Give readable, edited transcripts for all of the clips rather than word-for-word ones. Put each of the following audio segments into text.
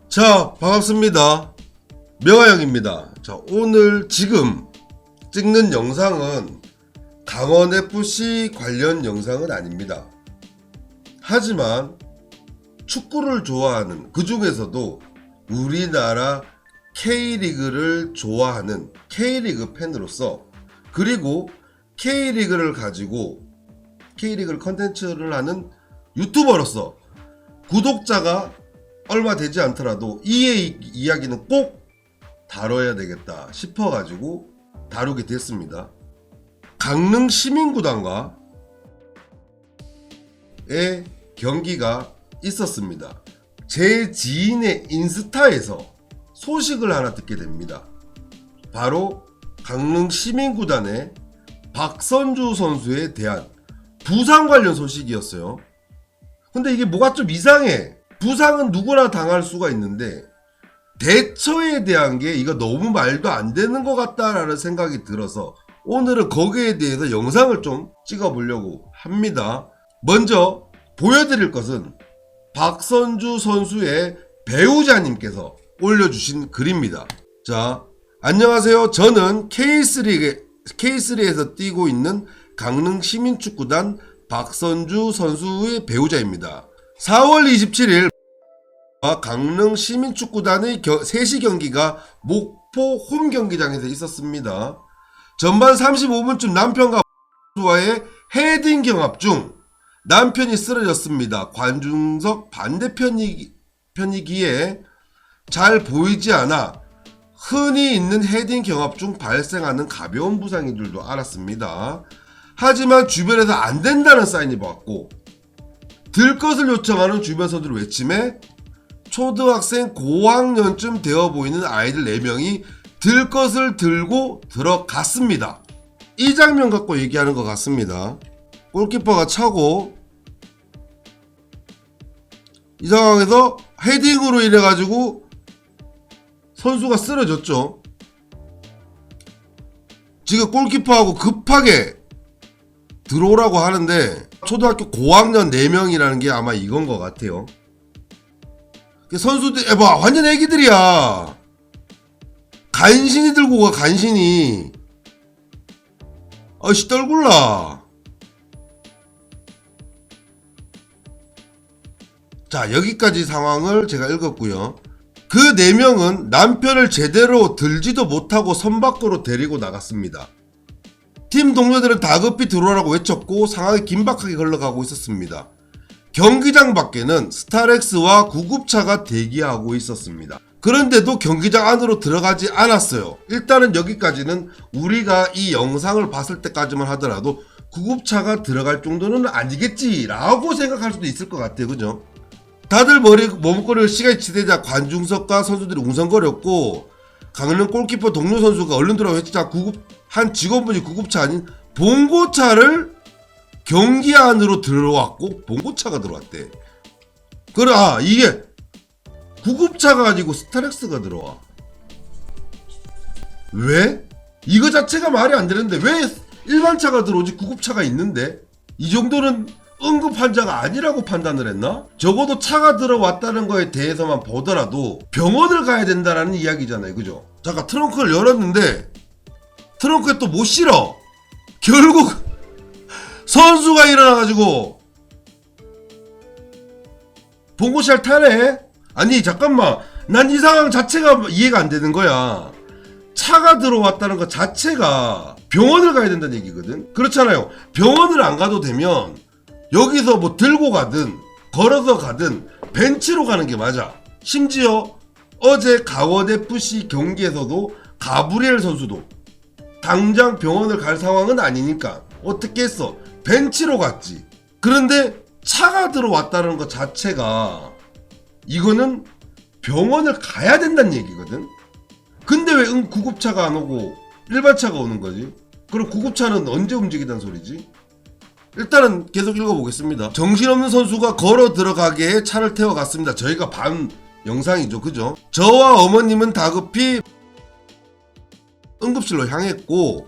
자, 반갑습니다. 명하영입니다. 자, 오늘 지금 찍는 영상은 강원FC 관련 영상은 아닙니다. 하지만 축구를 좋아하는, 그 중에서도 우리나라 K리그를 좋아하는 K리그 팬으로서, 그리고 K리그를 가지고 K리그를 컨텐츠를 하는 유튜버로서 구독자가 얼마 되지 않더라도 이 이야기는 꼭 다뤄야 되겠다 싶어가지고 다루게 됐습니다. 강릉 시민구단과의 경기가 있었습니다. 제 지인의 인스타에서 소식을 하나 듣게 됩니다. 바로 강릉 시민구단의 박선주 선수에 대한 부상 관련 소식이었어요. 근데 이게 뭐가 좀 이상해. 부상은 누구나 당할 수가 있는데 대처에 대한 게 이거 너무 말도 안 되는 것 같다라는 생각이 들어서 오늘은 거기에 대해서 영상을 좀 찍어보려고 합니다. 먼저 보여드릴 것은 박선주 선수의 배우자님께서 올려주신 글입니다. 자, 안녕하세요. 저는 K3에서 뛰고 있는 강릉 시민축구단 박선주 선수의 배우자입니다. 4월 27일 강릉 시민축구단의 3시 경기가 목포 홈경기장에서 있었습니다. 전반 35분쯤 남편과 와의 헤딩 경합 중 남편이 쓰러졌습니다. 관중석 반대편이기에 잘 보이지 않아 흔히 있는 헤딩 경합 중 발생하는 가벼운 부상인 줄도 알았습니다. 하지만 주변에서 안 된다는 사인이 보았고 들 것을 요청하는 주변 선수들 외침에 초등학생 고학년쯤 되어 보이는 아이들 4명이 들 것을 들고 들어갔습니다. 이 장면 갖고 얘기하는 것 같습니다. 골키퍼가 차고 이 상황에서 헤딩으로 인해 가지고 선수가 쓰러졌죠. 지금 골키퍼하고 급하게 들어오라고 하는데 초등학교 고학년 4명이라는 게 아마 이건 것 같아요. 선수들 봐, 완전 애기들이야. 간신히 들고 가, 간신히. 아씨, 떨굴라. 자, 여기까지 상황을 제가 읽었고요. 그 4명은 남편을 제대로 들지도 못하고 선 밖으로 데리고 나갔습니다. 팀 동료들은 다급히 들어오라고 외쳤고 상황이 긴박하게 흘러가고 있었습니다. 경기장 밖에는 스타렉스와 구급차가 대기하고 있었습니다. 그런데도 경기장 안으로 들어가지 않았어요. 일단은 여기까지는 우리가 이 영상을 봤을 때까지만 하더라도 구급차가 들어갈 정도는 아니겠지라고 생각할 수도 있을 것 같아요. 그죠? 다들 머뭇거리고 시간이 지내자 관중석과 선수들이 웅성거렸고 강릉 골키퍼 동료 선수가 얼른 들어와 외치자 한 직원분이 구급차 아닌 봉고차를 경기 안으로 들어왔고 봉고차가 들어왔대. 그래, 이게 구급차가 아니고 스타렉스가 들어와. 왜? 이거 자체가 말이 안 되는데 왜 일반 차가 들어오지 구급차가 있는데? 이 정도는 응급 환자가 아니라고 판단을 했나? 적어도 차가 들어왔다는 거에 대해서만 보더라도 병원을 가야 된다라는 이야기잖아요. 그죠? 잠깐 트렁크를 열었는데 트렁크에 또 못 실어. 결국 선수가 일어나가지고 봉고차를 타네? 아니 잠깐만, 난 이 상황 자체가 이해가 안 되는 거야. 차가 들어왔다는 것 자체가 병원을 가야 된다는 얘기거든. 그렇잖아요. 병원을 안 가도 되면 여기서 뭐 들고 가든 걸어서 가든 벤치로 가는 게 맞아. 심지어 어제 강원FC 경기에서도 가브리엘 선수도 당장 병원을 갈 상황은 아니니까 어떻게 했어? 벤치로 갔지. 그런데 차가 들어왔다는 것 자체가 이거는 병원을 가야 된다는 얘기거든. 근데 왜 구급차가 안 오고 일반 차가 오는 거지? 그럼 구급차는 언제 움직이단 소리지? 일단은 계속 읽어보겠습니다. 정신없는 선수가 걸어 들어가게 차를 태워갔습니다. 저희가 반 영상이죠. 그죠? 저와 어머님은 다급히 응급실로 향했고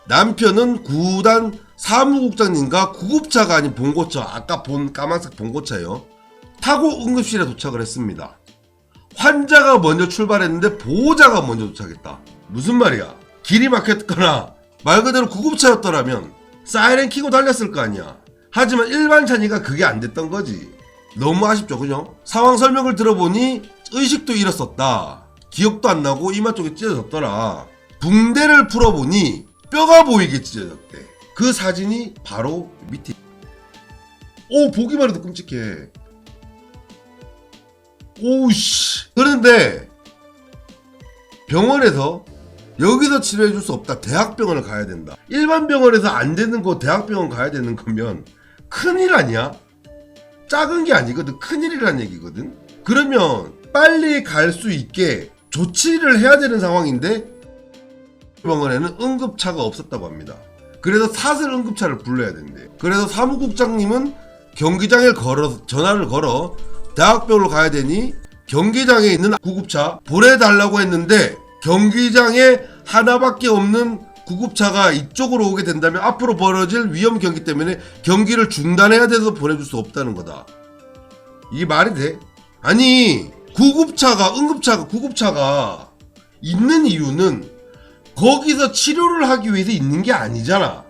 남편은 구단 사무국장님과 구급차가 아닌 봉고차, 아까 본 까만색 봉고차요, 타고 응급실에 도착을 했습니다. 환자가 먼저 출발했는데 보호자가 먼저 도착했다. 무슨 말이야? 길이 막혔거나 말 그대로 구급차였더라면 사이렌 키고 달렸을 거 아니야. 하지만 일반 차니까 그게 안 됐던 거지. 너무 아쉽죠, 그죠? 상황 설명을 들어보니 의식도 잃었었다. 기억도 안 나고 이마 쪽에 찢어졌더라. 붕대를 풀어보니 뼈가 보이게 찢어졌대. 그 사진이 바로 밑에. 오, 보기만 해도 끔찍해. 오우씨. 그런데 병원에서 여기서 치료해줄 수 없다. 대학병원을 가야 된다. 일반 병원에서 안 되는 거 대학병원 가야 되는 거면 큰일 아니야? 작은 게 아니거든. 큰일이란 얘기거든. 그러면 빨리 갈 수 있게 조치를 해야 되는 상황인데 병원에는 응급차가 없었다고 합니다. 그래서 사슬 응급차를 불러야 된대. 그래서 사무국장님은 경기장에 전화를 걸어 대학병원으로 가야 되니 경기장에 있는 구급차 보내달라고 했는데 경기장에 하나밖에 없는 구급차가 이쪽으로 오게 된다면 앞으로 벌어질 위험 경기 때문에 경기를 중단해야 돼서 보내줄 수 없다는 거다. 이게 말이 돼? 아니 구급차가 있는 이유는 거기서 치료를 하기 위해서 있는 게 아니잖아.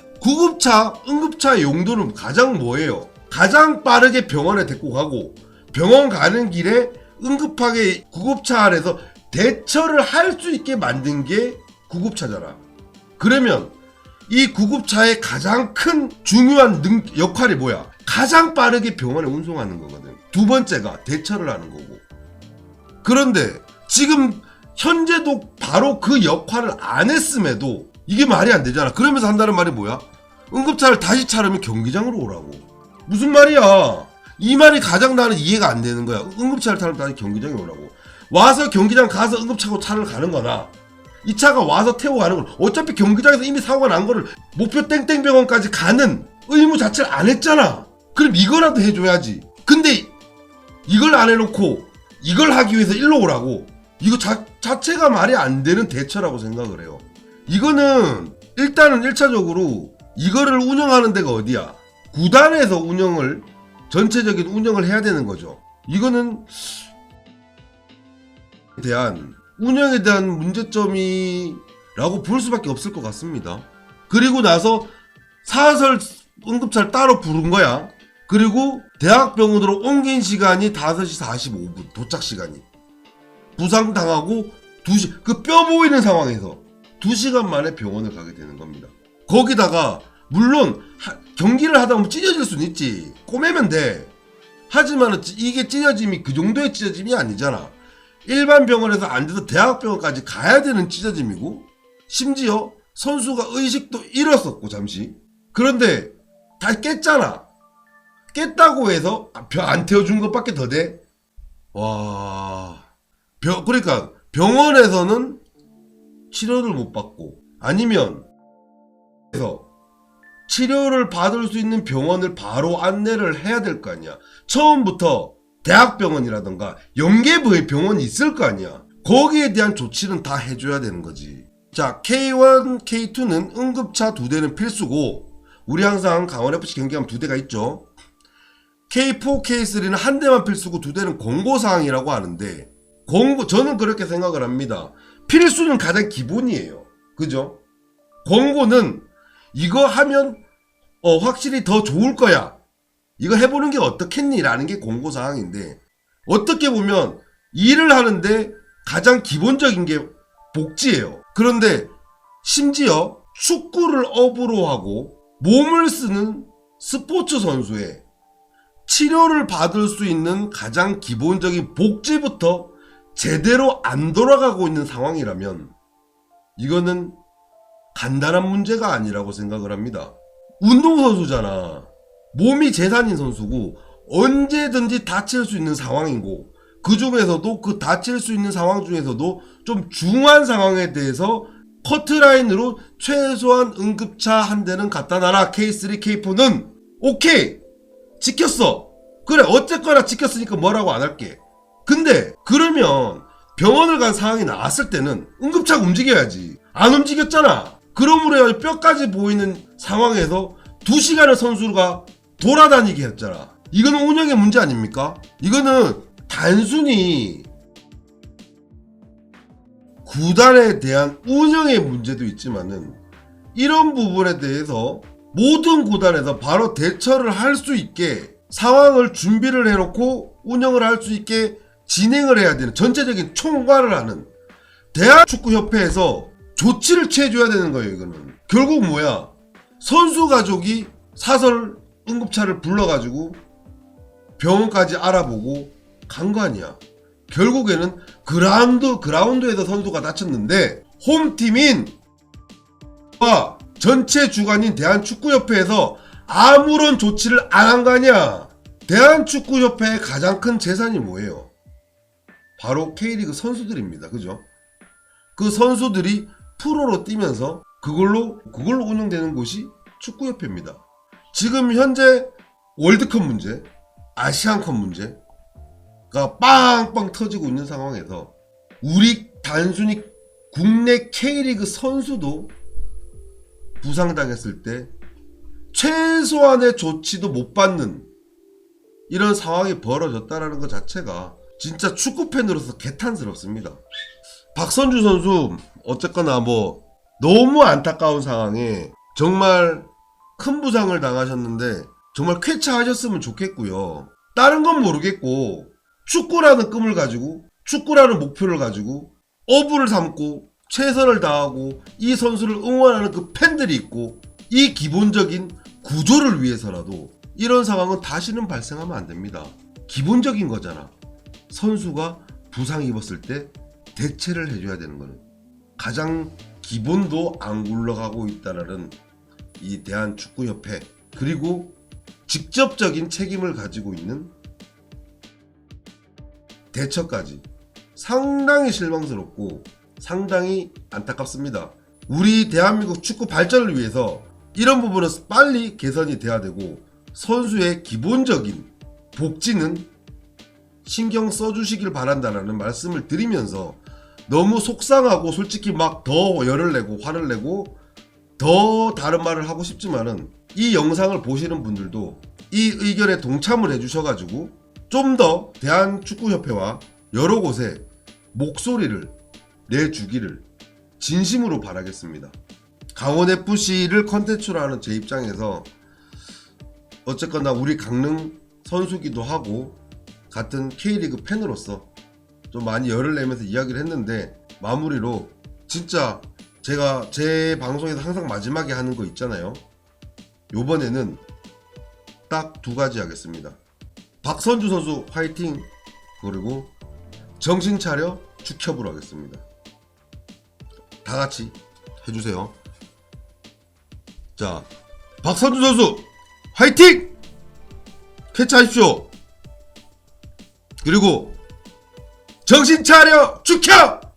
응급차 용도는 가장 뭐예요? 가장 빠르게 병원에 데리고 가고 병원 가는 길에 응급하게 구급차 안에서 대처를 할 수 있게 만든 게 구급차잖아. 그러면 이 구급차의 가장 큰 중요한 역할이 뭐야? 가장 빠르게 병원에 운송하는 거거든. 두 번째가 대처를 하는 거고. 그런데 지금 현재도 바로 그 역할을 안 했음에도 이게 말이 안 되잖아. 그러면서 한다는 말이 뭐야? 응급차를 다시 차려면 경기장으로 오라고. 무슨 말이야? 이 말이 가장 나는 이해가 안 되는 거야. 응급차를 타면 다시 경기장에 오라고. 와서 경기장 가서 응급차고 차를 가는 거나 이 차가 와서 태워 가는 걸 어차피 경기장에서 이미 사고가 난 거를 목표 땡땡병원까지 가는 의무 자체를 안 했잖아. 그럼 이거라도 해줘야지. 근데 이걸 안 해놓고 이걸 하기 위해서 일로 오라고. 이거 자체가 말이 안 되는 대처라고 생각을 해요. 이거는 일단은 1차적으로 이거를 운영하는 데가 어디야? 구단에서 전체적인 운영을 해야 되는 거죠. 이거는 운영에 대한 문제점이라고 볼 수밖에 없을 것 같습니다. 그리고 나서 사설 응급차를 따로 부른 거야. 그리고 대학병원으로 옮긴 시간이 5시 45분 도착 시간이. 부상당하고 2시 그 뼈 보이는 상황에서 2시간 만에 병원을 가게 되는 겁니다. 거기다가 물론 경기를 하다 보면 찢어질 수는 있지. 꼬매면 돼. 하지만 이게 찢어짐이 그 정도의 찢어짐이 아니잖아. 일반 병원에서 안 돼서 대학병원까지 가야 되는 찢어짐이고 심지어 선수가 의식도 잃었었고 잠시. 그런데 다 깼잖아. 깼다고 해서 안 태워준 것밖에 더 돼? 와... 그러니까 병원에서는 치료를 못 받고 아니면 그래서 치료를 받을 수 있는 병원을 바로 안내를 해야 될 거 아니야. 처음부터 대학병원이라던가 연계부의 병원이 있을 거 아니야. 거기에 대한 조치는 다 해줘야 되는 거지. 자, K1, K2는 응급차 2대는 필수고 우리 항상 강원FC 경기하면 2대가 있죠. K4, K3는 한 대만 필수고 2대는 공고사항이라고 하는데 저는 그렇게 생각을 합니다. 필수는 가장 기본이에요. 그죠? 공고는 이거 하면 확실히 더 좋을 거야. 이거 해보는 게 어떻겠니? 라는 게 공고사항인데 어떻게 보면 일을 하는데 가장 기본적인 게 복지예요. 그런데 심지어 축구를 업으로 하고 몸을 쓰는 스포츠 선수의 치료를 받을 수 있는 가장 기본적인 복지부터 제대로 안 돌아가고 있는 상황이라면 이거는 간단한 문제가 아니라고 생각을 합니다. 운동선수잖아. 몸이 재산인 선수고 언제든지 다칠 수 있는 상황이고 그 중에서도 그 다칠 수 있는 상황 중에서도 좀 중한 상황에 대해서 커트라인으로 최소한 응급차 한 대는 갖다 놔라. K3, K4는 오케이 지켰어. 그래 어쨌거나 지켰으니까 뭐라고 안 할게. 근데 그러면 병원을 간 상황이 나왔을 때는 응급차가 움직여야지. 안 움직였잖아. 그러므로 해서 뼈까지 보이는 상황에서 2시간을 선수가 돌아다니게 했잖아. 이거는 운영의 문제 아닙니까? 이거는 단순히 구단에 대한 운영의 문제도 있지만은 이런 부분에 대해서 모든 구단에서 바로 대처를 할 수 있게 상황을 준비를 해놓고 운영을 할 수 있게 진행을 해야 되는 전체적인 총괄을 하는 대한축구협회에서 조치를 취해줘야 되는 거예요. 이거는 결국 뭐야, 선수 가족이 사설 응급차를 불러가지고 병원까지 알아보고 간 거 아니야. 결국에는 그라운드에서 선수가 다쳤는데 홈팀인 와 전체 주관인 대한축구협회에서 아무런 조치를 안 한 거 아니야. 대한축구협회의 가장 큰 재산이 뭐예요? 바로 K리그 선수들입니다. 그죠? 그 선수들이 프로로 뛰면서 그걸로 운영되는 곳이 축구협회입니다. 지금 현재 월드컵 문제, 아시안컵 문제가 빵빵 터지고 있는 상황에서 우리 단순히 국내 K리그 선수도 부상당했을 때 최소한의 조치도 못 받는 이런 상황이 벌어졌다는 것 자체가 진짜 축구팬으로서 개탄스럽습니다. 박선주 선수 어쨌거나 뭐 너무 안타까운 상황에 정말 큰 부상을 당하셨는데 정말 쾌차하셨으면 좋겠고요. 다른 건 모르겠고 축구라는 꿈을 가지고 축구라는 목표를 가지고 어부를 삼고 최선을 다하고 이 선수를 응원하는 그 팬들이 있고 이 기본적인 구조를 위해서라도 이런 상황은 다시는 발생하면 안 됩니다. 기본적인 거잖아. 선수가 부상 입었을 때 대체를 해줘야 되는 거는 가장 기본도 안 굴러가고 있다라는 이 대한축구협회, 그리고 직접적인 책임을 가지고 있는 대처까지 상당히 실망스럽고 상당히 안타깝습니다. 우리 대한민국 축구 발전을 위해서 이런 부분은 빨리 개선이 돼야 되고 선수의 기본적인 복지는 신경 써주시길 바란다라는 말씀을 드리면서, 너무 속상하고 솔직히 막 더 열을 내고 화를 내고 더 다른 말을 하고 싶지만은 이 영상을 보시는 분들도 이 의견에 동참을 해주셔가지고 좀 더 대한축구협회와 여러 곳에 목소리를 내주기를 진심으로 바라겠습니다. 강원FC를 컨텐츠로 하는 제 입장에서 어쨌거나 우리 강릉 선수기도 하고 같은 K리그 팬으로서 좀 많이 열을 내면서 이야기를 했는데, 마무리로 진짜 제가 제 방송에서 항상 마지막에 하는 거 있잖아요. 요번에는 딱 두 가지 하겠습니다. 박선주 선수 화이팅, 그리고 정신 차려 축협으로 하겠습니다. 다 같이 해주세요. 자, 박선주 선수 화이팅! 캐치하십시오. 그리고 정신 차려 축협!